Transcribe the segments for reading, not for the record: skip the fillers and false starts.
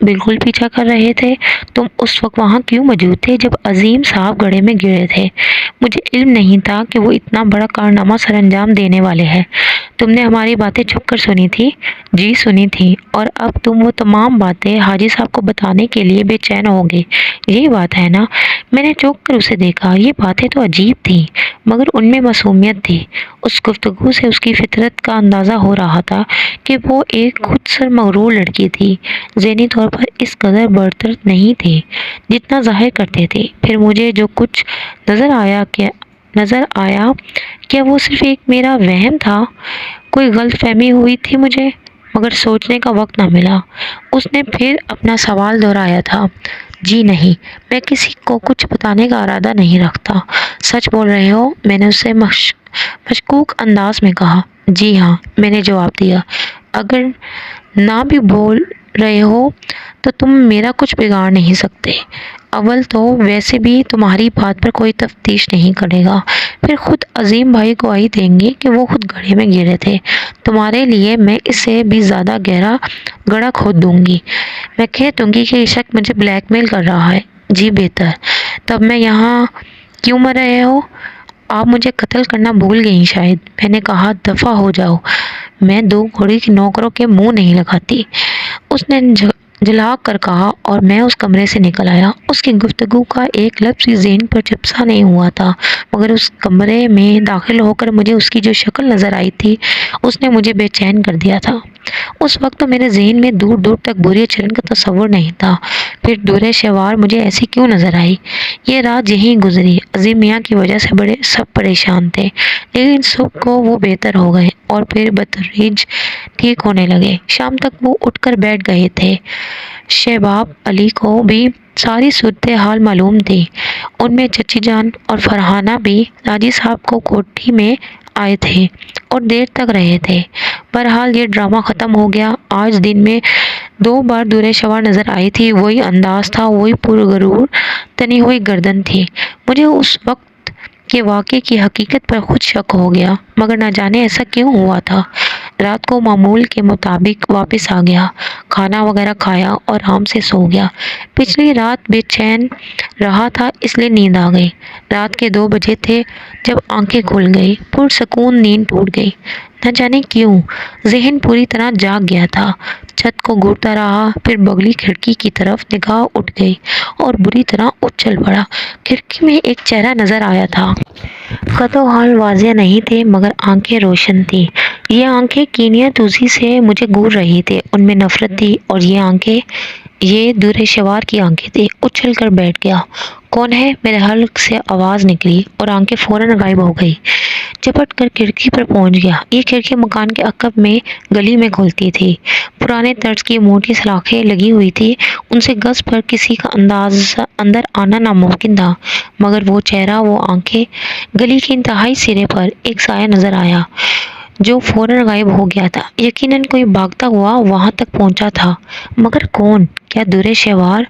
بالکل پیچھا کر رہے تھے۔ تم اس وقت وہاں کیوں موجود تھے جب عظیم صاحب گڑھے میں گرے تھے؟ مجھے علم نہیں تھا کہ وہ اتنا بڑا کارنامہ سر انجام دینے والے ہیں۔ تم نے ہماری باتیں چھپ کر سنی تھی؟ جی سنی تھی، اور اب تم وہ تمام باتیں حاجی صاحب کو بتانے کے لیے بے چین ہوگے، یہی بات ہے نا؟ میں نے چونک کر اسے دیکھا۔ یہ باتیں تو عجیب تھیں، مگر ان میں معصومیت تھی۔ اس گفتگو سے اس کی فطرت کا اندازہ ہو رہا تھا کہ وہ ایک خود سر مغرور لڑکی تھی، ذہنی طور پر اس قدر برتر نہیں تھی جتنا ظاہر کرتے تھے۔ پھر مجھے جو کچھ نظر آیا کیا وہ صرف ایک میرا وہم تھا؟ کوئی غلط فہمی ہوئی تھی مجھے؟ مگر سوچنے کا وقت نہ ملا۔ اس نے پھر اپنا سوال دہرایا تھا۔ جی نہیں، میں کسی کو کچھ بتانے کا ارادہ نہیں رکھتا۔ سچ بول رہے ہو؟ میں نے اس سے مشکوک انداز میں کہا۔ جی ہاں، میں نے جواب دیا۔ اگر نہ بھی بول رہے ہو تو تم میرا کچھ بگاڑ نہیں سکتے۔ اول تو ویسے بھی تمہاری بات پر کوئی تفتیش نہیں کرے گا، پھر خود عظیم بھائی گواہی دیں گے کہ وہ خود گڑھے میں گرے تھے۔ تمہارے لیے میں اس سے بھی زیادہ گہرا گڑھا کھود دوں گی۔ میں کہہ دوں گی کہ یہ شخص مجھے بلیک میل کر رہا ہے۔ جی بہتر۔ تب میں یہاں کیوں مر رہے ہو؟ آپ مجھے قتل کرنا بھول گئی شاید۔ میں نے کہا دفع ہو جاؤ، میں دو گھوڑی کے نوکروں کے منہ نہیں لگاتی۔ اس نے جھلاک کر کہا، اور میں اس کمرے سے نکل آیا۔ اس کی گفتگو کا ایک لفظ بھی ذہن پر چسپاں نہیں ہوا تھا، مگر اس کمرے میں داخل ہو کر مجھے اس کی جو شکل نظر آئی تھی اس نے مجھے بے چین کر دیا تھا۔ اس وقت تو میرے ذہن میں دور دور تک بری چرن کا تصور نہیں تھا۔ پھر دورِ شوار مجھے ایسی کیوں نظر آئی؟ یہ رات یہیں گزری۔ عظیم میاں کی وجہ سے سب پریشان تھے، لیکن صبح کو وہ بہتر ہو گئے اور پھر بتدریج ٹھیک ہونے لگے۔ شام تک وہ اٹھ کر بیٹھ گئے تھے۔ شہباب علی کو بھی ساری صورتحال معلوم تھی۔ ان میں چچی جان اور فرحانہ بھی حاجی صاحب کو کوٹھی میں آئے تھے اور دیر تک رہے تھے۔ بہرحال یہ ڈرامہ ختم ہو گیا۔ آج دن میں 2 بار دورِ شوار نظر آئی تھی۔ وہی انداز تھا، وہی پرغرور تنی ہوئی گردن تھی۔ مجھے اس وقت کے واقعے کی حقیقت پر خود شک ہو گیا، مگر نہ جانے ایسا کیوں ہوا تھا۔ رات کو معمول کے مطابق واپس آ گیا، کھانا وغیرہ کھایا اور آرام سے سو گیا۔ پچھلی رات بے چین رہا تھا اس لیے نیند آ گئی۔ رات کے 2 بجے تھے جب آنکھیں کھل گئی۔ پرسکون نیند ٹوٹ گئی۔ نہ جانے کیوں ذہن پوری طرح جاگ گیا تھا۔ چھت کو گھورتا رہا، پھر بغلی کھڑکی کی طرف نگاہ اٹھ گئی اور بری طرح اچھل پڑا۔ کھڑکی میں ایک چہرہ نظر آیا تھا۔ قد و حال واضح نہیں تھے، مگر آنکھیں روشن تھیں۔ یہ آنکھیں کینیہ توزی سے مجھے گھور رہی تھیں، ان میں نفرت تھی، اور یہ آنکھیں یہ دورِ شوار کی آنکھیں تھیں۔ اچھل کر بیٹھ گیا۔ کون ہے؟ میرے حلق سے آواز نکلی اور آنکھیں فوراً غائب ہو گئی۔ جھپٹ کر کھڑکی پر پہنچ گیا۔ یہ کھڑکی مکان کے عقب میں گلی میں کھلتی تھی۔ پرانے طرز کی موٹی سلاخیں لگی ہوئی تھیں، ان سے گز پر کسی کا اندر آنا ناممکن تھا، مگر وہ چہرہ، وہ آنکھیں، گلی کے انتہائی سرے پر ایک سایہ نظر آیا جو فوراً غائب ہو گیا تھا۔ یقیناً کوئی بھاگتا ہوا وہاں تک پہنچا تھا، مگر کون؟ کیا دورِ شوار؟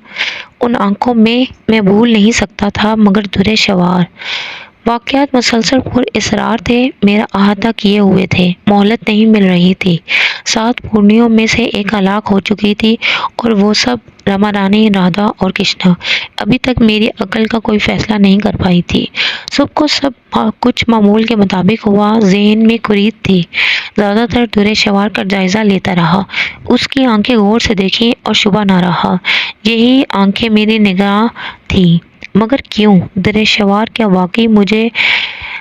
ان آنکھوں میں بھول نہیں سکتا تھا، مگر دورِ شوار۔ واقعات مسلسل پر اصرار تھے، میرا احاطہ کیے ہوئے تھے، مہلت نہیں مل رہی تھی۔ 7 پورنیوں میں سے ایک ہلاک ہو چکی تھی، اور وہ سب رما رانی، رادھا اور کرشنا۔ ابھی تک میری عقل کا کوئی فیصلہ نہیں کر پائی تھی۔ صبح کو سب کچھ معمول کے مطابق ہوا۔ ذہن میں کریت تھی۔ زیادہ تر دورِ شوار کا جائزہ لیتا رہا، اس کی آنکھیں غور سے دیکھیں اور شبہ نہ رہا۔ یہی آنکھیں میری نگراں تھیں، مگر کیوں؟ دورِ شوار کیا واقعی مجھے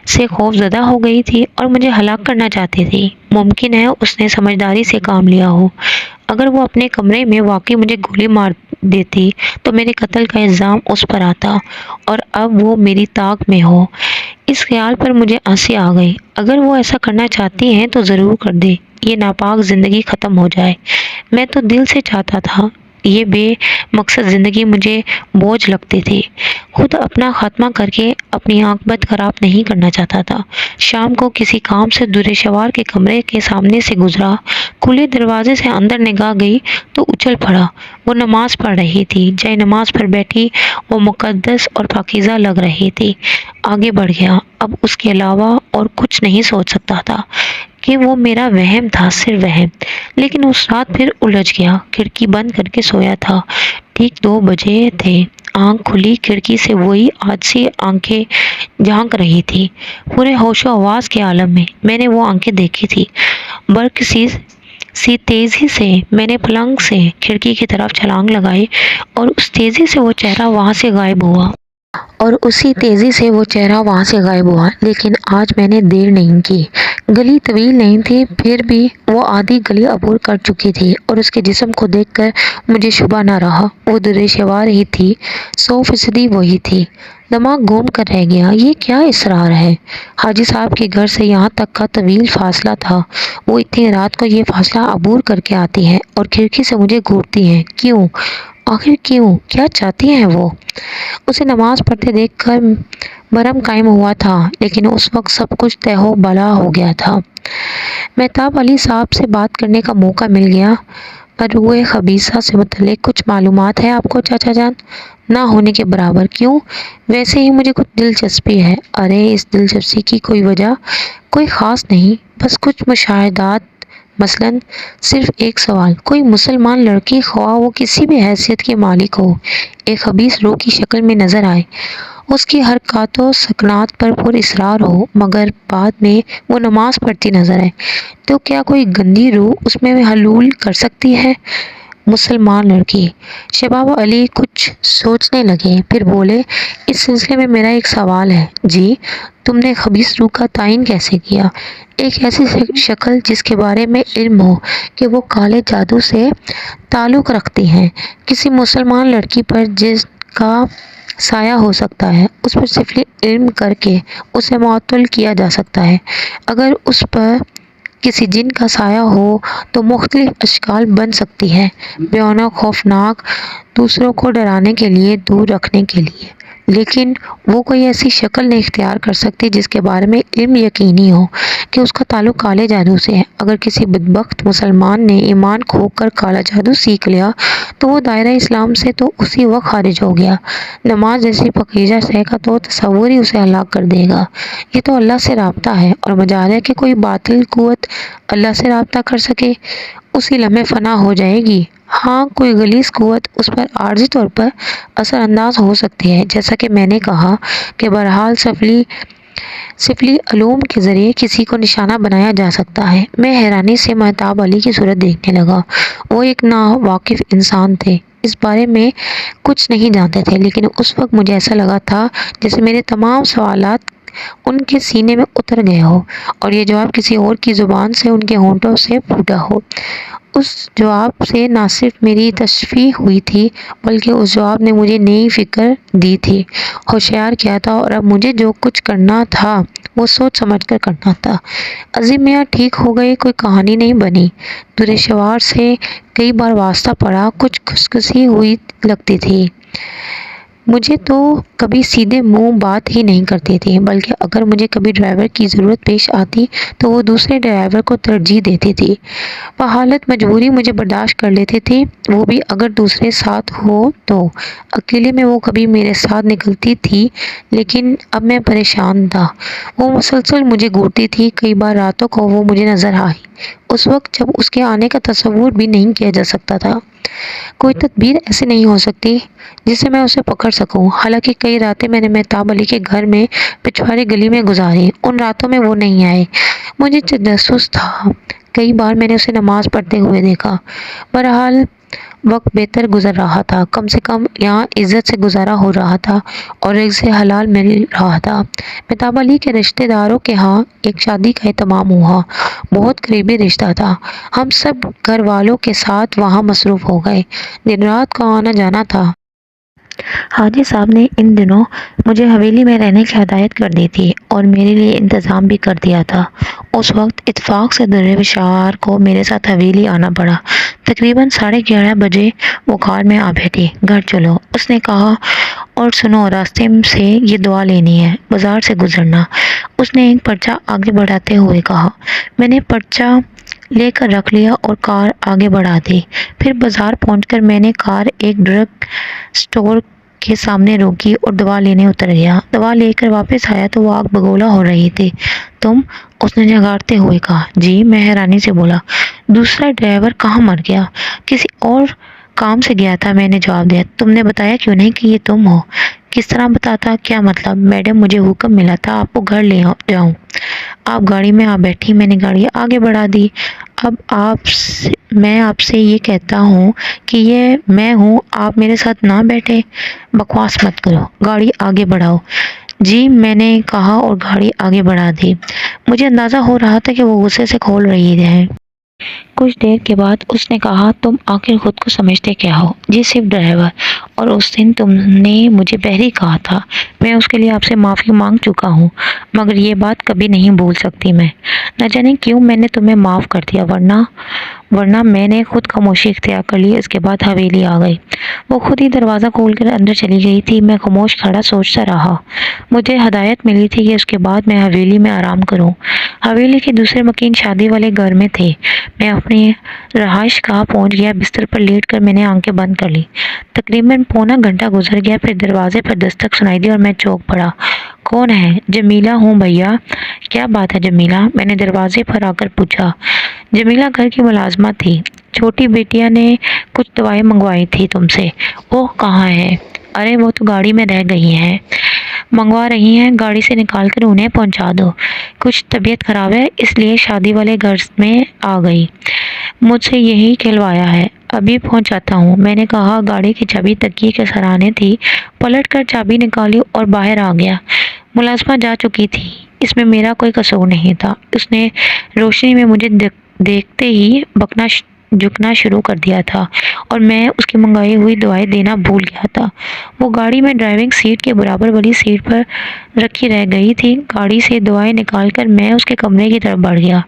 سے خوف زدہ ہو گئی تھی اور مجھے ہلاک کرنا چاہتی تھی؟ ممکن ہے اس نے سمجھداری سے کام لیا ہو۔ اگر وہ اپنے کمرے میں واقعی مجھے گولی مار دیتی تو میرے قتل کا الزام اس پر آتا، اور اب وہ میری طاق میں ہو۔ اس خیال پر مجھے ہنسی آ گئی۔ اگر وہ ایسا کرنا چاہتی ہیں تو ضرور کر دے، یہ ناپاک زندگی ختم ہو جائے۔ میں تو دل سے چاہتا تھا۔ یہ بے مقصد زندگی مجھے بوجھ لگتی تھی۔ خود اپنا خاتمہ کر کے اپنی عاقبت خراب نہیں کرنا چاہتا تھا۔ شام کو کسی کام سے دورِ شوار کے کمرے کے سامنے سے گزرا۔ کھلے دروازے سے اندر نگاہ گئی تو اچھل پڑا۔ وہ نماز پڑھ رہی تھی، جائے نماز پر بیٹھی، وہ مقدس اور پاکیزہ لگ رہی تھی۔ آگے بڑھ گیا۔ اب اس کے علاوہ اور کچھ نہیں سوچ سکتا تھا۔ کہ وہ میرا وہم تھا، صرف وہم، لیکن اس رات پھر الجھ گیا۔ کھڑکی بند کر کے سویا تھا، ٹھیک 2 بجے تھے، آنکھ کھلی، کھڑکی سے وہی آجسی آنکھیں جھانک رہی تھی۔ پورے ہوش و حواس کے عالم میں میں نے وہ آنکھیں دیکھی تھی۔ برق سی تیزی سے میں نے پلنگ سے کھڑکی کی طرف چھلانگ لگائی اور اس تیزی سے وہ چہرہ وہاں سے غائب ہوا۔ لیکن آج میں نے دیر نہیں کی۔ گلی طویل نہیں تھی، پھر بھی وہ آدھی گلی عبور کر چکی تھی اور اس کے جسم کو دیکھ کر مجھے شبہ نہ رہا، وہ دردشوار ہی تھی، 100% وہی تھی۔ دماغ گھوم کر رہ گیا، یہ کیا اسرار ہے؟ حاجی صاحب کے گھر سے یہاں تک کا طویل فاصلہ تھا، وہ اتنی رات کو یہ فاصلہ عبور کر کے آتی ہیں اور کھڑکی سے مجھے گھورتی ہیں، کیوں؟ آخر کیوں؟ کیا چاہتی ہیں وہ؟ اسے نماز پڑھتے دیکھ کر بھرم قائم ہوا تھا، لیکن اس وقت سب کچھ تہ و بلا ہو گیا تھا۔ مہتاب علی صاحب سے بات کرنے کا موقع مل گیا۔ روح خبیثہ سے متعلق کچھ معلومات ہے آپ کو چاچا جان؟ نہ ہونے کے برابر۔ کیوں؟ ویسے ہی مجھے کچھ دلچسپی ہے۔ ارے اس دلچسپی کی کوئی وجہ؟ کوئی خاص نہیں، بس کچھ مشاہدات۔ مثلاً صرف ایک سوال، کوئی مسلمان لڑکی، خواہ وہ کسی بھی حیثیت کی مالک ہو، ایک خبیث روح کی شکل میں نظر آئے، اس کی حرکات و سکنات پر پر اصرار ہو، مگر بعد میں وہ نماز پڑھتی نظر آئے، تو کیا کوئی گندی روح اس میں حلول کر سکتی ہے؟ مسلمان لڑکی۔ شباب علی کچھ سوچنے لگے، پھر بولے، اس سلسلے میں میرا ایک سوال ہے۔ جی؟ تم نے خبیث روح کا تعین کیسے کیا؟ ایک ایسی شکل جس کے بارے میں علم ہو کہ وہ کالے جادو سے تعلق رکھتی ہیں، کسی مسلمان لڑکی پر جس کا سایہ ہو سکتا ہے، اس پر سفلی علم کر کے اسے معطل کیا جا سکتا ہے۔ اگر اس پر کسی جن کا سایہ ہو تو مختلف اشکال بن سکتی ہے، بیانہ خوفناک، دوسروں کو ڈرانے کے لیے، دور رکھنے کے لیے، لیکن وہ کوئی ایسی شکل نہیں اختیار کر سکتی جس کے بارے میں علم یقینی ہو کہ اس کا تعلق کالے جادو سے ہے۔ اگر کسی بدبخت مسلمان نے ایمان کھو کر کالا جادو سیکھ لیا تو وہ دائرہ اسلام سے تو اسی وقت خارج ہو گیا۔ نماز جیسی پکیزہ شے کا تو تصور ہی اسے ہلاک کر دے گا۔ یہ تو اللہ سے رابطہ ہے، اور مجال ہے کہ کوئی باطل قوت اللہ سے رابطہ کر سکے، اسی لمحے فنا ہو جائے گی۔ ہاں، کوئی غلیظ قوت اس پر عارضی طور پر اثر انداز ہو سکتی ہے، جیسا کہ میں نے کہا کہ بہرحال سفلی علوم کے ذریعے کسی کو نشانہ بنایا جا سکتا ہے۔ میں حیرانی سے مہتاب علی کی صورت دیکھنے لگا۔ وہ ایک ناواقف انسان تھے، اس بارے میں کچھ نہیں جانتے تھے، لیکن اس وقت مجھے ایسا لگا تھا جیسے میرے تمام سوالات ان کے سینے میں اتر گئے ہو اور یہ جواب کسی اور کی زبان سے ان کے ہونٹوں سے پھوٹا ہو۔ اس جواب سے نہ صرف میری تشفی ہوئی تھی، بلکہ اس جواب نے مجھے نئی فکر دی تھی، ہوشیار کیا تھا، اور اب مجھے جو کچھ کرنا تھا وہ سوچ سمجھ کر کرنا تھا۔ عظیم میاں ٹھیک ہو گئے، کوئی کہانی نہیں بنی۔ دردشوار سے کئی بار واسطہ پڑا، کچھ کھسکسی ہوئی لگتی تھی۔ مجھے تو کبھی سیدھے منہ بات ہی نہیں کرتی تھی، بلکہ اگر مجھے کبھی ڈرائیور کی ضرورت پیش آتی تو وہ دوسرے ڈرائیور کو ترجیح دیتی تھی۔ وہ حالت مجبوری مجھے برداشت کر لیتی تھی، وہ بھی اگر دوسرے ساتھ ہو تو۔ اکیلے میں وہ کبھی میرے ساتھ نکلتی تھی، لیکن اب میں پریشان تھا۔ وہ مسلسل مجھے گھورتی تھی، کئی بار راتوں کو وہ مجھے نظر آئی، اس وقت جب اس کے آنے کا تصور بھی نہیں کیا جا سکتا تھا۔ کوئی تدبیر ایسی نہیں ہو سکتی جس سے میں اسے پکڑ سکوں۔ حالانکہ کئی راتیں میں نے مہتاب علی کے گھر میں پچھواڑی گلی میں گزاری، ان راتوں میں وہ نہیں آئے۔ مجھے تجسس تھا، کئی بار میں نے اسے نماز پڑھتے ہوئے دیکھا۔ بہرحال وقت بہتر گزر رہا تھا، کم سے کم یہاں عزت سے گزارا ہو رہا تھا اور رزق حلال مل رہا تھا۔ مہتاب علی کے رشتہ داروں کے ہاں ایک شادی کا اہتمام ہوا، بہت قریبی رشتہ تھا۔ ہم سب گھر والوں کے ساتھ وہاں مصروف ہو گئے، دن رات کا آنا جانا تھا۔ حاجی صاحب نے ان دنوں مجھے حویلی میں رہنے کی ہدایت کر دی تھی اور میرے لیے انتظام بھی کر دیا تھا۔ اس وقت اتفاق سے دردشوار کو میرے ساتھ حویلی آنا پڑا۔ تقریباً 11:30 بجے وہ کار میں آ بیٹھی۔ گھر چلو، اس نے کہا، اور سنو، راستے سے یہ دعا لینی ہے، بازار سے گزرنا۔ اس نے ایک پرچہ آگے بڑھاتے ہوئے کہا۔ میں نے پرچہ لے کر رکھ لیا اور کار آگے بڑھا دی۔ پھر بازار پہنچ کر میں نے کار ایک ڈرگ سٹور کے سامنے روکی اور دوا لینے اتر گیا۔ دوا لے کر واپس آیا تو وہ آگ بگولا ہو رہی تھی۔ تم؟ اس نے جھگڑتے ہوئے کہا۔ جی، میں حیرانی سے بولا۔ دوسرا ڈرائیور کہاں مر گیا؟ کسی اور کام سے گیا تھا، میں نے جواب دیا۔ تم نے بتایا کیوں نہیں کہ یہ تم ہو؟ کس طرح بتاتا؟ کیا مطلب؟ میڈم، مجھے حکم ملا تھا آپ کو گھر لے جاؤں۔ آپ گاڑی میں آ بیٹھی، میں نے گاڑی آگے بڑھا دی۔ اب میں آپ سے یہ کہتا ہوں کہ یہ میں ہوں، آپ میرے ساتھ نہ بیٹھے؟ بکواس مت کرو، گاڑی آگے بڑھاؤ۔ جی، میں نے کہا اور گاڑی آگے بڑھا دی۔ مجھے اندازہ ہو رہا تھا کہ وہ غصے سے کھول رہی ہے۔ کچھ دیر کے بعد اس نے کہا، تم آخر خود کو سمجھتے کیا ہو؟ جی، صرف ڈرائیور۔ اور اس دن تم نے مجھے بحری کہا تھا، میں اس کے لیے آپ سے معافی مانگ چکا ہوں، مگر یہ بات کبھی نہیں بھول سکتی میں۔ نہ جانے کیوں میں نے تمہیں معاف کر دیا، ورنہ میں نے خود خاموشی اختیار کر لی۔ اس کے بعد حویلی آ گئی۔ وہ خود ہی دروازہ کھول کر اندر چلی گئی تھی۔ میں خاموش کھڑا سوچتا رہا۔ مجھے ہدایت ملی تھی کہ اس کے بعد میں حویلی میں آرام کروں۔ حویلی کے دوسرے مکین شادی والے گھر میں تھے۔ میں اپنی رہائش گاہ پہنچ گیا۔ بستر پر لیٹ کر میں نے آنکھیں بند کر لی۔ تقریباً پونا گھنٹہ گزر گیا، پھر دروازے پر دستک سنائی دی اور میں چونک پڑا۔ کون ہے؟ جمیلہ ہوں بھیا۔ کیا بات ہے جمیلہ؟ میں نے دروازے پر آ کر پوچھا۔ جمیلہ گھر کی ملازمت تھی۔ چھوٹی بیٹیا نے کچھ دوائیں منگوائی تھی تم سے۔ وہ کہاں ہے؟ ارے وہ تو گاڑی میں رہ گئی ہیں۔ منگوا رہی ہیں، گاڑی سے نکال کر انہیں پہنچا دو۔ کچھ طبیعت خراب ہے، اس لیے شادی والے گھر میں آ گئی۔ مجھ سے یہی کہلوایا ہے، ابھی پہنچاتا ہوں۔ میں نے کہا۔ گاڑی کی چابی تکیے کے سرانے تھی۔ پلٹ کر چابی نکالی اور باہر آ گیا۔ ملازمہ جا چکی تھی، اس میں میرا کوئی قصور نہیں تھا۔ اس نے روشنی میں مجھے دیکھتے ہی جھکنا شروع کر دیا تھا اور میں اس کی منگائی ہوئی دوائیں دینا بھول گیا تھا۔ وہ گاڑی میں ڈرائیونگ سیٹ کے برابر والی سیٹ پر رکھی رہ گئی تھی۔ گاڑی سے دوائیں نکال کر میں اس کے کمرے کی طرف بڑھ گیا۔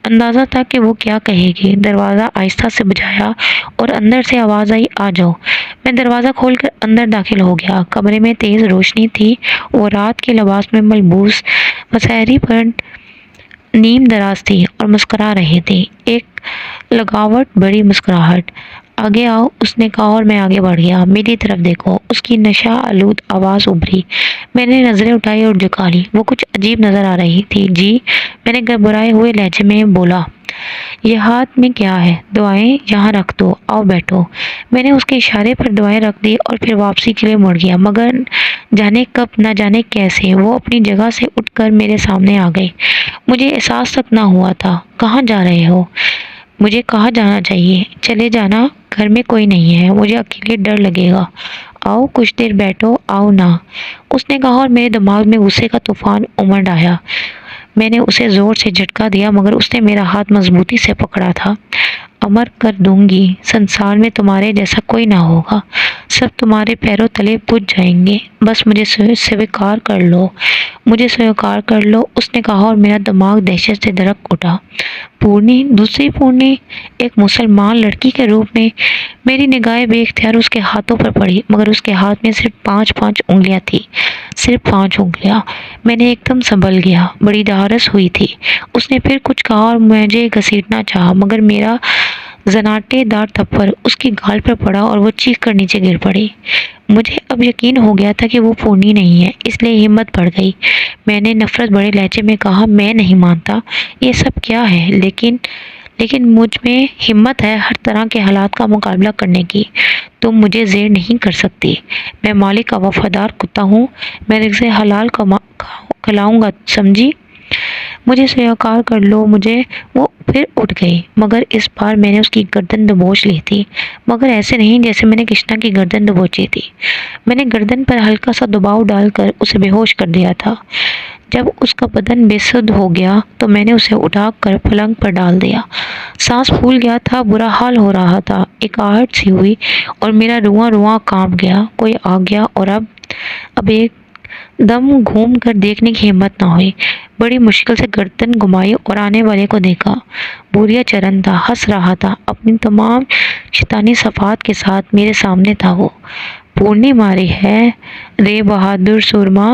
اندازہ تھا کہ وہ کیا کہے گی۔ دروازہ آہستہ سے بجایا اور اندر سے آواز آئی، آ جاؤ۔ میں دروازہ کھول کر اندر داخل ہو گیا۔ کمرے میں تیز روشنی تھی۔ وہ رات کے لباس میں ملبوس مسہری پر نیم دراز تھی اور مسکرا رہی تھی، ایک لگاوٹ بھری مسکراہٹ۔ آگے آؤ، اس نے کہا اور میں آگے بڑھ گیا۔ میری طرف دیکھو، اس کی نشہ آلود آواز ابھری۔ میں نے نظریں اٹھائی اور جھکا لی۔ وہ کچھ عجیب نظر آ رہی تھی۔ جی، میں نے گڑبڑائے ہوئے لہجے میں بولا۔ یہ ہاتھ میں کیا ہے؟ دوائیں یہاں رکھ دو، آؤ بیٹھو۔ میں نے اس کے اشارے پر دوائیں رکھ دی اور پھر واپسی کے لیے مڑ گیا، مگر جانے کب، نہ جانے کیسے وہ اپنی جگہ سے اٹھ کر میرے سامنے آ گئی۔ مجھے احساس تک نہ ہوا تھا۔ کہاں جا رہے ہو؟ مجھے کہاں جانا چاہیے؟ چلے جانا، گھر میں کوئی نہیں ہے، مجھے اکیلے ڈر لگے گا۔ آؤ کچھ دیر بیٹھو، آؤ نا، اس نے کہا اور میرے دماغ میں غصے کا طوفان امڈ آیا۔ میں نے اسے زور سے جھٹکا دیا، مگر اس نے میرا ہاتھ مضبوطی سے پکڑا تھا۔ امر کر دوں گی، سنسار میں تمہارے جیسا کوئی نہ ہوگا، سب تمہارے پیروں تلے بجھ جائیں گے، بس مجھے سویکار کر لو، مجھے سویکار کر لو، اس نے کہا اور میرا دماغ دہشت سے دھڑک اٹھا۔ پورنی، دوسری پورنی، ایک مسلمان لڑکی کے روپ میں۔ میری نگاہیں بے اختیار اس کے ہاتھوں پر پڑی، مگر اس کے ہاتھ میں صرف پانچ انگلیاں تھیں، صرف 5 انگلیاں۔ میں نے ایک دم سنبھل گیا، بڑی دھارس ہوئی تھی۔ اس نے پھر کچھ کہا اور مجھے گھسیٹنا چاہا، مگر میرا زناٹے دار تھپڑ اس کی گال پر پڑا اور وہ چیخ کر نیچے گر پڑی۔ مجھے اب یقین ہو گیا تھا کہ وہ پورنی نہیں ہے، اس لیے ہمت بڑھ گئی۔ میں نے نفرت بھرے لہجے میں کہا، میں نہیں مانتا یہ سب کیا ہے، لیکن مجھ میں ہمت ہے ہر طرح کے حالات کا مقابلہ کرنے کی۔ تم مجھے زیر نہیں کر سکتی، میں مالک کا وفادار کتا ہوں، میں رزق حلال کھلاؤں گا، سمجھی؟ مجھے سویکار کر لو مجھے۔ وہ پھر اٹھ گئی، مگر اس بار میں نے اس کی گردن دبوچ لی تھی، مگر ایسے نہیں جیسے میں نے کشنا کی گردن دبوچی تھی۔ میں نے گردن پر ہلکا سا دباؤ ڈال کر اسے بے ہوش کر دیا تھا۔ جب اس کا بدن بے سدھ ہو گیا تو میں نے اسے اٹھا کر پلنگ پر ڈال دیا۔ سانس پھول گیا تھا، برا حال ہو رہا تھا، ایک آہٹ سی ہوئی اور میرا رواں کانپ گیا۔ کوئی آ گیا اور اب ایک دم گھوم کر دیکھنے کی ہمت نہ ہوئی۔ بڑی مشکل سے گردن گھمائی اور آنے والے کو دیکھا۔ بوریا چرن تھا، ہنس رہا تھا، اپنی تمام شیطانی صفات کے ساتھ میرے سامنے تھا۔ وہ پورنی ماری ہے رے بہادر سورما،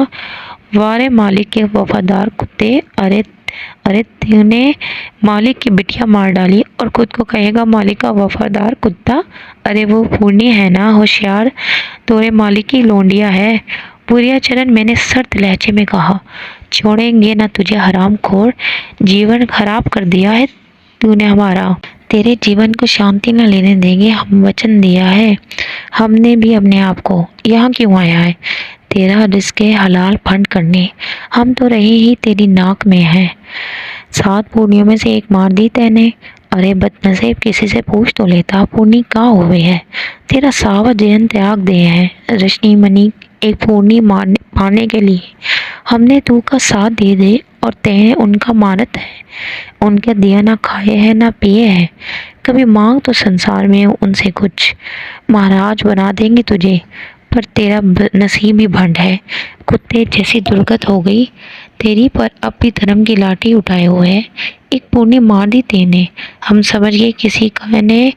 وارے مالک کے وفادار کتے، ارے تو نے مالک کی بٹیا مار ڈالی اور خود کو کہے گا مالک کا وفادار کتا؟ ارے وہ پورنی ہے نا، ہوشیار، تورے مالک کی لونڈیا ہے۔ بوریا چرن، میں نے سرد لہجے میں کہا، چھوڑیں گے نہ تجھے حرام خور، جیون خراب کر دیا ہے تو نے ہمارا، تیرے جیون کو شانتی نہ لینے دیں گے، ہم وچن دیا ہے ہم نے بھی اپنے آپ کو، یہاں کیوں آیا ہے تیرا رزق حلال پھنڈ کرنے، ہم تو رہے ہی تیری ناک میں ہیں، 7 پورنیوں میں سے ایک مار دی تے نے، ارے بد نصیب کسی سے پوچھ تو لیتا، پورنی کہاں ہوئے ہے تیرا ساوا جین تیاگ دے ہے، رشنی منی ایک پورنی پانے کے لیے ہم نے تو کا ساتھ دے دے، اور تے ان کا مانت ہے، ان کا دیا نہ کھائے ہے نہ پیے ہے، کبھی مانگ تو سنسار میں ان سے کچھ، مہاراج بنا دیں گے تجھے، پر تیرا نصیب ہی بھنڈ ہے، کتے جیسی درگت ہو گئی تیری، پر اب بھی دھرم کی لاٹھی اٹھائے ہوئے ہے، ایک پورنی مار دی تینے، ہم سمجھ گئے کسی کا نے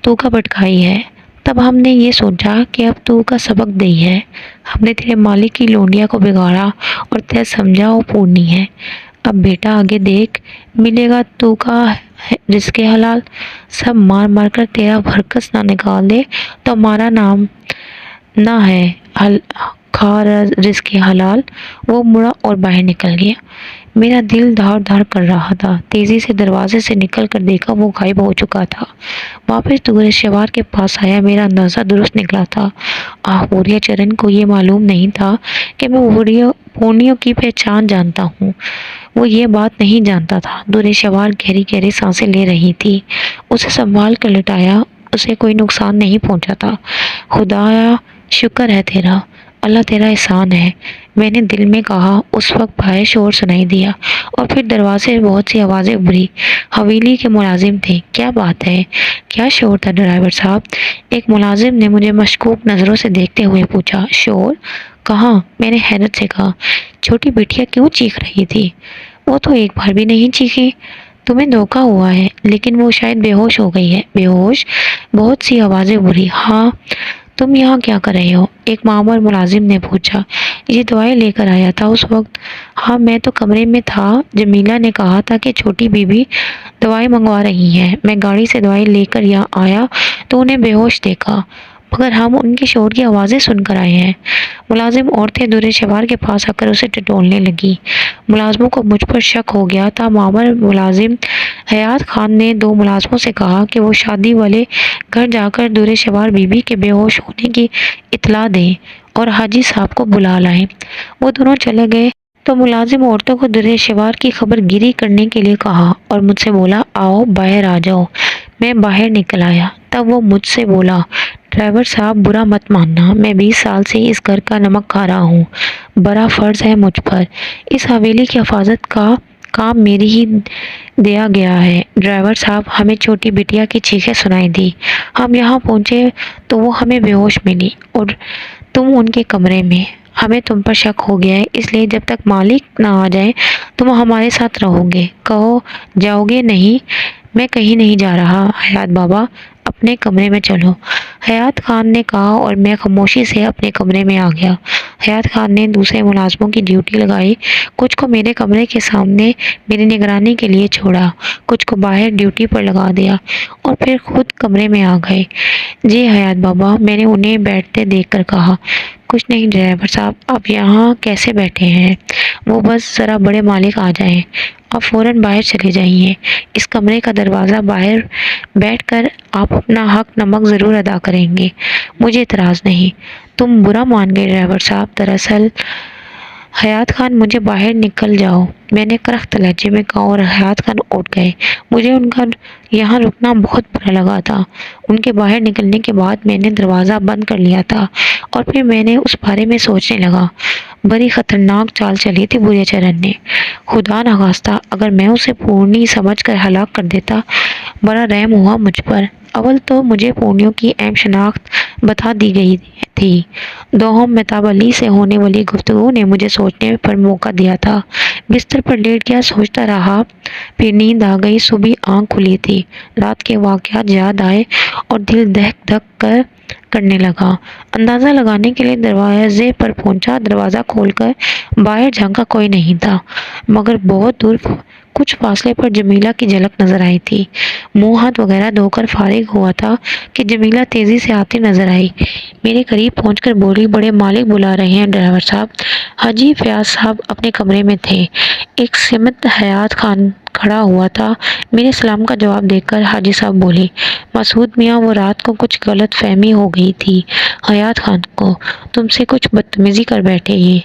تو کا بٹکائی ہے، تب ہم نے یہ سوچا کہ اب تو کا سبق دئی ہے، ہم نے تیرے مالک کی لونڈیا کو بگاڑا اور تے سمجھا وہ پورنی ہے، اب بیٹا آگے دیکھ، ملے گا تو کا رزق حلال، سب مار مار کر تیرا بھرکس نہ نکال دے تو ہمارا نام نہ ہے کھا رزق حلال۔ وہ مڑا اور باہر نکل گیا، میرا دل دھاڑ دھاڑ کر رہا تھا، تیزی سے دروازے سے نکل کر دیکھا وہ غائب ہو چکا تھا، واپس دورے شوار کے پاس آیا، میرا اندازہ درست نکلا تھا، بوریا چرن کو یہ معلوم نہیں تھا کہ میں پورنیوں کی پہچان جانتا ہوں، وہ یہ بات نہیں جانتا تھا، دورے شوار گہری گہری سانسیں لے رہی تھی، اسے سنبھال کر لٹایا، اسے کوئی نقصان نہیں پہنچا تھا، خدایا شکر ہے تیرا، اللہ تیرا احسان ہے، میں نے دل میں کہا، اس وقت باہر شور سنائی دیا، اور پھر دروازے سے بہت سی آوازیں ابھری، حویلی کے ملازم تھے، کیا بات ہے، کیا شور تھا ڈرائیور صاحب، ایک ملازم نے مجھے مشکوک نظروں سے دیکھتے ہوئے پوچھا، شور کہاں، میں نے حیرت سے کہا، چھوٹی بیٹیا کیوں چیخ رہی تھی، وہ تو ایک بار بھی نہیں چیخی، تمہیں دھوکا ہوا ہے، لیکن وہ شاید بے ہوش ہو گئی ہے، بے ہوش، بہت سی آوازیں ابھری، ہاں، تم یہاں کیا کر رہے ہو، ایک معمر ملازم نے پوچھا، یہ دعائیں لے کر آیا تھا اس وقت، ہاں میں تو کمرے میں تھا، جمیلہ نے کہا تھا کہ چھوٹی بی بی دوائی منگوا رہی ہیں، میں گاڑی سے دوائی لے کر یہاں آیا تو انہیں بے ہوش دیکھا، مگر ہم ان کے شور کی آوازیں سن کر آئے ہیں، ملازم عورتیں دورے شوار کے پاس آ کر اسے ٹٹولنے لگی، ملازموں کو مجھ پر شک ہو گیا تھا، معمر ملازم حیات خان نے 2 ملازموں سے کہا کہ وہ شادی والے گھر جا کر دورے شوار بی بی کے بے ہوش ہونے کی اطلاع دیں اور حاجی صاحب کو بلا لائیں، وہ دونوں چلے گئے تو ملازم عورتوں کو دورے شوار کی خبر گیری کرنے کے لیے کہا اور مجھ سے بولا، آؤ باہر آ جاؤ، میں باہر نکل آیا، تب وہ مجھ سے بولا، ڈرائیور صاحب برا مت ماننا، میں 20 سال سے اس گھر کا نمک کھا رہا ہوں، بڑا فرض ہے مجھ پر، اس حویلی کی حفاظت کا کام میری ہی دیا گیا ہے، ڈرائیور صاحب ہمیں چھوٹی بٹیا کی چیخیں سنائی دی، ہم یہاں پہنچے تو وہ ہمیں بے ہوش ملی اور تم ان کے کمرے میں، ہمیں تم پر شک ہو گیا ہے، اس لیے جب تک مالک نہ آ جائے تم ہمارے ساتھ رہو گے، کہو جاؤ گے نہیں، میں کہیں نہیں جا رہا، حیات بابا اپنے کمرے میں چلو، حیات خان نے کہا اور میں خاموشی سے اپنے کمرے میں آ گیا، حیات خان نے دوسرے ملازموں کی ڈیوٹی لگائی، کچھ کو میرے کمرے کے سامنے میری نگرانی کے لیے چھوڑا، کچھ کو باہر ڈیوٹی پر لگا دیا اور پھر خود کمرے میں آ گئے، جی حیات بابا، میں نے انہیں بیٹھتے دیکھ کر کہا، کچھ نہیں ڈرائیور صاحب، آپ یہاں کیسے بیٹھے ہیں، وہ بس ذرا بڑے مالک آ جائیں، آپ فوراً باہر چلے جائیے، اس کمرے کا دروازہ باہر بیٹھ کر آپ اپنا حق نمک ضرور ادا کریں گے، مجھے اعتراض نہیں، تم برا مان گئے ڈرائیور صاحب، دراصل حیات خان مجھے باہر نکل جاؤ، میں نے کرخت لہجے میں کہا اور حیات خان اٹھ گئے، مجھے ان کا یہاں رکنا بہت برا لگا تھا، ان کے باہر نکلنے کے بعد میں نے دروازہ بند کر لیا تھا اور پھر میں نے اس بارے میں سوچنے لگا، بڑی خطرناک چال چلی تھی بوریا چرن نے، خدا نخواستہ اگر میں اسے پورنی سمجھ کر ہلاک کر دیتا، بڑا رحم ہوا مجھ پر، اول تو مجھے پورنیوں کی اہم شناخت بتا دی گئی تھی، دوہم مہتاب علی سے ہونے والی گفتگو نے مجھے سوچنے پر موقع دیا تھا، بستر پر لیٹ گیا، سوچتا رہا، پھر نیند آ گئی، صبح آنکھ کھلی تھی، رات کے واقعات یاد آئے اور دل دھک دھک کرنے لگا، اندازہ لگانے کے لیے دروازے پر پہنچا، دروازہ کھول کر باہر جھانکا، کوئی نہیں تھا، مگر بہت دور کچھ فاصلے پر جمیلہ کی جھلک نظر آئی تھی۔ منہ ہاتھ وغیرہ دھو کر فارغ ہوا تھا کہ جمیلہ تیزی سے آتی نظر آئی۔ میرے قریب پہنچ کر بولی، بڑے مالک بلا رہے ہیں ڈرائیور صاحب۔ حاجی فیاض صاحب اپنے کمرے میں تھے۔ ایک سمت حیات خان کھڑا ہوا تھا۔ میرے سلام کا جواب دے کر حاجی صاحب بولے، مسعود میاں، وہ رات کو کچھ غلط فہمی ہو گئی تھی حیات خان کو، تم سے کچھ بدتمیزی کر بیٹھے یہ۔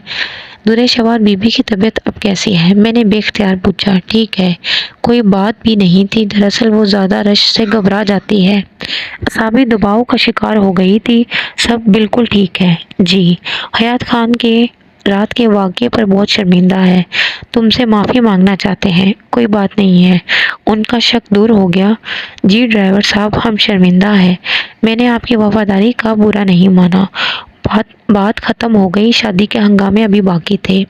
درے شوار بی بی کی طبیعت اب کیسی ہے؟ میں نے بے اختیار پوچھا۔ ٹھیک ہے، کوئی بات بھی نہیں تھی، دراصل وہ زیادہ رش سے گھبرا جاتی ہے، اعصابی دباؤ کا شکار ہو گئی تھی، سب بالکل ٹھیک ہے۔ جی، حیات خان کے رات کے واقعے پر بہت شرمندہ ہے، تم سے معافی مانگنا چاہتے ہیں۔ کوئی بات نہیں ہے، ان کا شک دور ہو گیا۔ جی ڈرائیور صاحب، ہم شرمندہ ہیں، میں نے آپ کی وفاداری کا برا نہیں مانا۔ بات ختم ہو گئی، شادی کے ہنگامے ابھی باقی تھے۔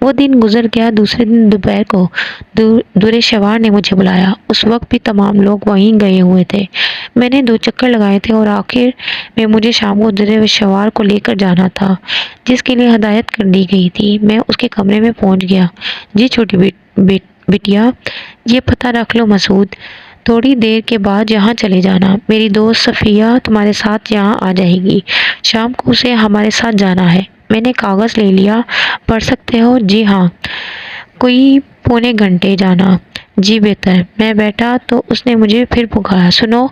وہ دن گزر گیا۔ دوسرے دن دوپہر کو درے شوار نے مجھے بلایا۔ اس وقت بھی تمام لوگ وہیں گئے ہوئے تھے۔ میں نے 2 چکر لگائے تھے اور آخر میں مجھے شام کو درے شوار کو لے کر جانا تھا، جس کے لیے ہدایت کر دی گئی تھی۔ میں اس کے کمرے میں پہنچ گیا۔ جی چھوٹی بٹیا، یہ پتہ رکھ لو مسعود، تھوڑی دیر کے بعد یہاں چلے جانا، میری دوست صفیہ تمہارے ساتھ یہاں آ جائے گی، شام کو اسے ہمارے ساتھ جانا ہے۔ میں نے کاغذ لے لیا۔ پڑھ سکتے ہو؟ جی ہاں۔ کوئی پونے گھنٹے جانا۔ جی بہتر۔ میں بیٹھا تو اس نے مجھے پھر پکارا، سنو،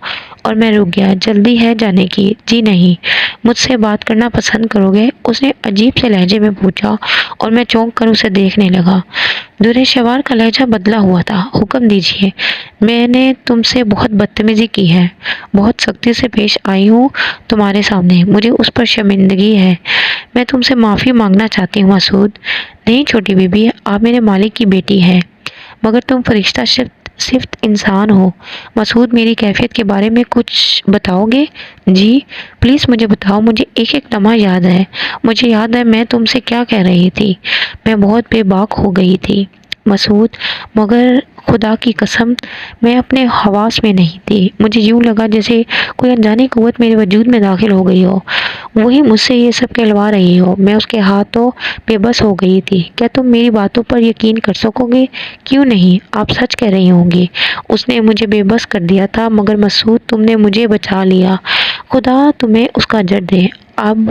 اور میں رک گیا۔ جلدی ہے جانے کی؟ جی نہیں۔ مجھ سے بات کرنا پسند کرو گے؟ اس نے عجیب سے لہجے میں پوچھا اور میں چونک کر اسے دیکھنے لگا۔ درے شوار کا لہجہ بدلا ہوا تھا۔ حکم دیجیے، میں نے تم سے بہت بدتمیزی کی ہے، بہت سختی سے پیش آئی ہوں تمہارے سامنے، مجھے اس پر شرمندگی ہے، میں تم سے معافی مانگنا چاہتی ہوں مسعود۔ نہیں چھوٹی بی بی، آپ میرے مالک کی بیٹی ہیں، مگر تم فرشتہ صفت انسان ہو۔ مسعود، میری کیفیت کے بارے میں کچھ بتاؤ گے؟ جی پلیز مجھے بتاؤ، مجھے ایک ایک لمحہ یاد ہے، مجھے یاد ہے میں تم سے کیا کہہ رہی تھی، میں بہت بے باک ہو گئی تھی مسعود، مگر خدا کی قسم میں اپنے حواس میں نہیں تھی، مجھے یوں لگا جیسے کوئی انجانی قوت میرے وجود میں داخل ہو گئی ہو، وہی مجھ سے یہ سب کہلوا رہی ہو، میں اس کے ہاتھوں بے بس ہو گئی تھی۔ کیا تم میری باتوں پر یقین کر سکو گے؟ کیوں نہیں، آپ سچ کہہ رہی ہوں گی، اس نے مجھے بے بس کر دیا تھا، مگر مسعود تم نے مجھے بچا لیا، خدا تمہیں اس کا اجر دے۔ اب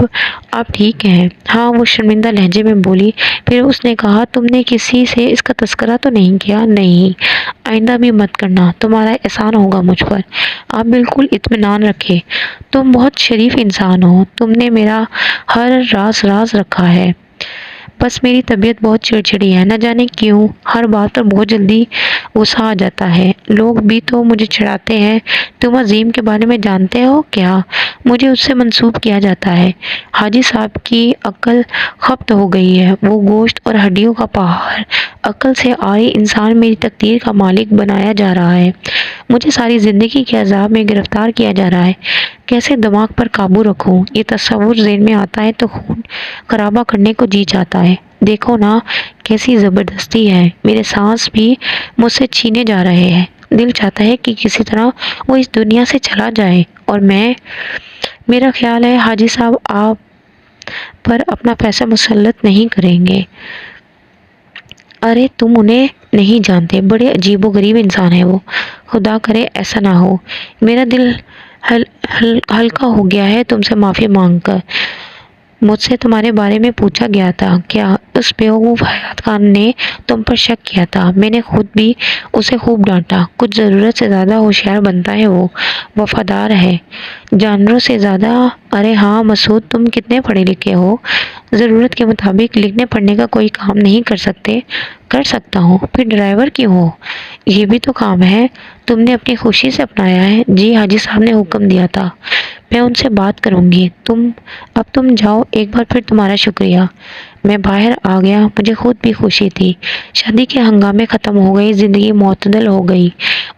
آپ ٹھیک ہیں؟ ہاں، وہ شرمندہ لہجے میں بولی۔ پھر اس نے کہا، تم نے کسی سے اس کا تذکرہ تو نہیں کیا؟ نہیں، آئندہ بھی مت کرنا، تمہارا احسان ہوگا مجھ پر۔ آپ بالکل اطمینان رکھیں، تم بہت شریف انسان ہو، تم نے میرا ہر راز رکھا ہے، بس میری طبیعت بہت چڑچڑی ہے، نہ جانے کیوں، ہر بات پر بہت جلدی غصہ آ جاتا ہے، لوگ بھی تو مجھے چڑھاتے ہیں۔ تم عظیم کے بارے میں جانتے ہو کیا؟ مجھے اس سے منسوب کیا جاتا ہے۔ حاجی صاحب کی عقل خبت ہو گئی ہے، وہ گوشت اور ہڈیوں کا پہاڑ، عقل سے آئی انسان میری تقدیر کا مالک بنایا جا رہا ہے، مجھے ساری زندگی کے عذاب میں گرفتار کیا جا رہا ہے، کیسے دماغ پر قابو رکھوں، یہ تصور ذہن میں آتا ہے تو خون خرابہ کرنے کو جی چاہتا ہے۔ دیکھو نا کیسی زبردستی ہے، میرے سانس بھی مجھ سے چھینے جا رہے ہیں، دل چاہتا ہے کہ کسی طرح وہ اس دنیا سے چلا جائے، اور میرا خیال ہے حاجی صاحب آپ پر اپنا پیسہ مسلط نہیں کریں گے۔ ارے تم انہیں نہیں جانتے، بڑے عجیب و غریب انسان ہے وہ، خدا کرے ایسا نہ ہو۔ میرا دل ہلکا ہو گیا ہے تم سے معافی مانگ کر۔ مجھ سے تمہارے بارے میں پوچھا گیا تھا، کیا اس بیوقوف حیات خان نے تم پر شک کیا تھا؟ میں نے خود بھی اسے خوب ڈانٹا، کچھ ضرورت سے زیادہ ہوشیار بنتا ہے وہ، وفادار ہے جانوروں سے زیادہ۔ ارے ہاں مسعود، تم کتنے پڑھے لکھے ہو، ضرورت کے مطابق لکھنے پڑھنے کا کوئی کام نہیں کر سکتے؟ کر سکتا ہوں، پھر ڈرائیور کیوں ہو، یہ بھی تو کام ہے، تم نے اپنی خوشی سے اپنایا ہے۔ جی حاجی صاحب نے حکم دیا تھا، میں ان سے بات کروں گی، اب تم جاؤ، ایک بار پھر تمہارا شکریہ۔ میں باہر آ گیا، مجھے خود بھی خوشی تھی، شادی کے ہنگامے ختم ہو گئے، زندگی معتدل ہو گئی،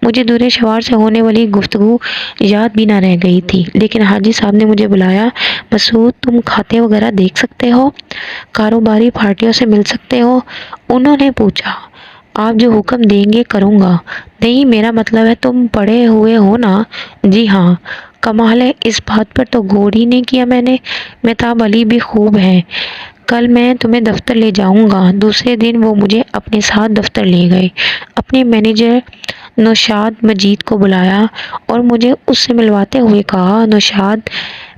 مجھے درے شوار سے ہونے والی گفتگو یاد بھی نہ رہ گئی تھی، لیکن حاجی صاحب نے مجھے بلایا، مسعود تم کھاتے وغیرہ دیکھ سکتے ہو، کاروباری پارٹیوں سے مل سکتے ہو؟ انہوں نے پوچھا۔ آپ جو حکم دیں گے کروں گا۔ نہیں، میرا مطلب ہے تم پڑھے ہوئے ہو نا؟ جی ہاں۔ کمال ہے، اس بات پر تو غور ہی نہیں کیا میں نے، مہتاب علی بھی خوب ہیں، کل میں تمہیں دفتر لے جاؤں گا۔ دوسرے دن وہ مجھے اپنے ساتھ دفتر لے گئے۔ اپنے مینیجر نوشاد مجید کو بلایا اور مجھے اس سے ملواتے ہوئے کہا، نوشاد،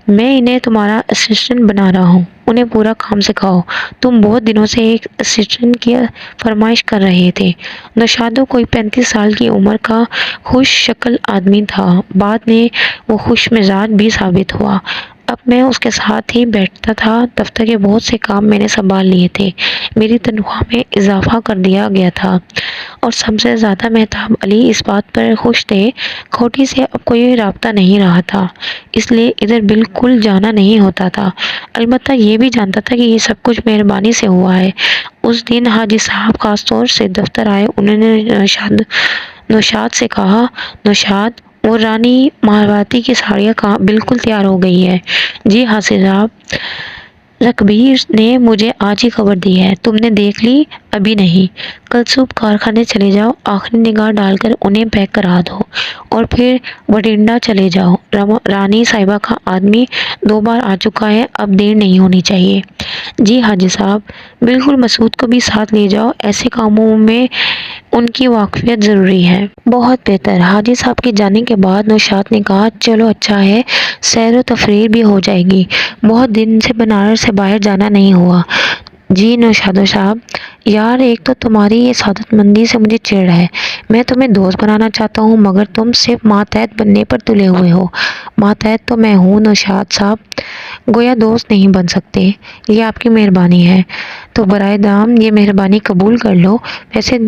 میں انہیں تمہارا اسسٹنٹ بنا رہا ہوں، انہیں پورا کام سکھاؤ۔ تم بہت دنوں سے ایک اسسٹنٹ کی فرمائش کر رہے تھے۔ نوشادو کوئی 35 سال کی عمر کا خوش شکل آدمی تھا۔ بعد میں وہ خوش مزاج بھی ثابت ہوا۔ اب میں اس کے ساتھ ہی بیٹھتا تھا۔ دفتر کے بہت سے کام میں نے سنبھال لیے تھے۔ میری تنخواہ میں اضافہ کر دیا گیا تھا اور سب سے زیادہ مہتاب علی اس بات پر خوش تھے، کھوٹی سے اب کوئی رابطہ نہیں رہا تھا، اس لیے ادھر بالکل جانا نہیں ہوتا تھا۔ البتہ یہ بھی جانتا تھا کہ یہ سب کچھ مہربانی سے ہوا ہے۔ اس دن حاجی صاحب خاص طور سے دفتر آئے۔ انہوں نے نوشاد سے کہا، نوشاد، وہ رانی مہاوتی کی ساڑیاں بالکل تیار ہو گئی ہے۔ جی حاجی صاحب، رکبیر نے مجھے آج ہی خبر دی ہے۔ تم نے دیکھ لی؟ ابھی نہیں۔ کل صبح کارخانے چلے جاؤ، آخری نگاہ ڈال کر انہیں پیک کرا دو اور پھر بٹھنڈا چلے جاؤ۔ رانی صاحبہ کا آدمی 2 بار آ چکا ہے، اب دیر نہیں ہونی چاہیے۔ جی حاجی صاحب، بالکل مسعود کو بھی ساتھ لے جاؤ، ایسے کاموں میں ان کی واقفیت ضروری ہے۔ بہت بہتر۔ حاجی صاحب کے جانے کے بعد نوشاد نے کہا، چلو اچھا ہے، سیر و تفریح بھی ہو جائے گی، بہت دن سے بنارس سے باہر جانا نہیں ہوا۔ جی نوشادو صاحب، یار ایک تو تمہاری یہ سعادت مندی سے مجھے چڑ ہے۔ میں تمہیں دوست بنانا چاہتا ہوں مگر تم صرف ماتحت بننے پر تلے ہوئے ہو۔ ماتحت تو میں ہوں نوشاد صاحب، گویا دوست نہیں بن سکتے۔ یہ آپ کی مہربانی ہے تو برائے دام یہ مہربانی قبول کر لو۔ ویسے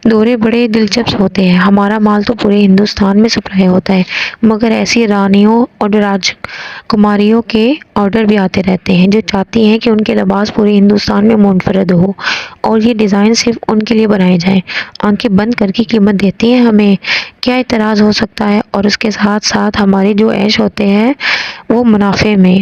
دورے بڑے دلچسپ ہوتے ہیں، ہمارا مال تو پورے ہندوستان میں سپلائی ہوتا ہے، مگر ایسی رانیوں اور راجکماریوں کے آرڈر بھی آتے رہتے ہیں جو چاہتی ہیں کہ ان کے لباس پورے ہندوستان میں منفرد ہو اور یہ ڈیزائن صرف ان کے لیے بنائے جائیں۔ آنکھیں بند کر کے قیمت دیتی ہیں ہمیں، کیا اعتراض ہو سکتا ہے؟ اور اس کے ساتھ ساتھ ہمارے جو عیش ہوتے ہیں وہ منافع میں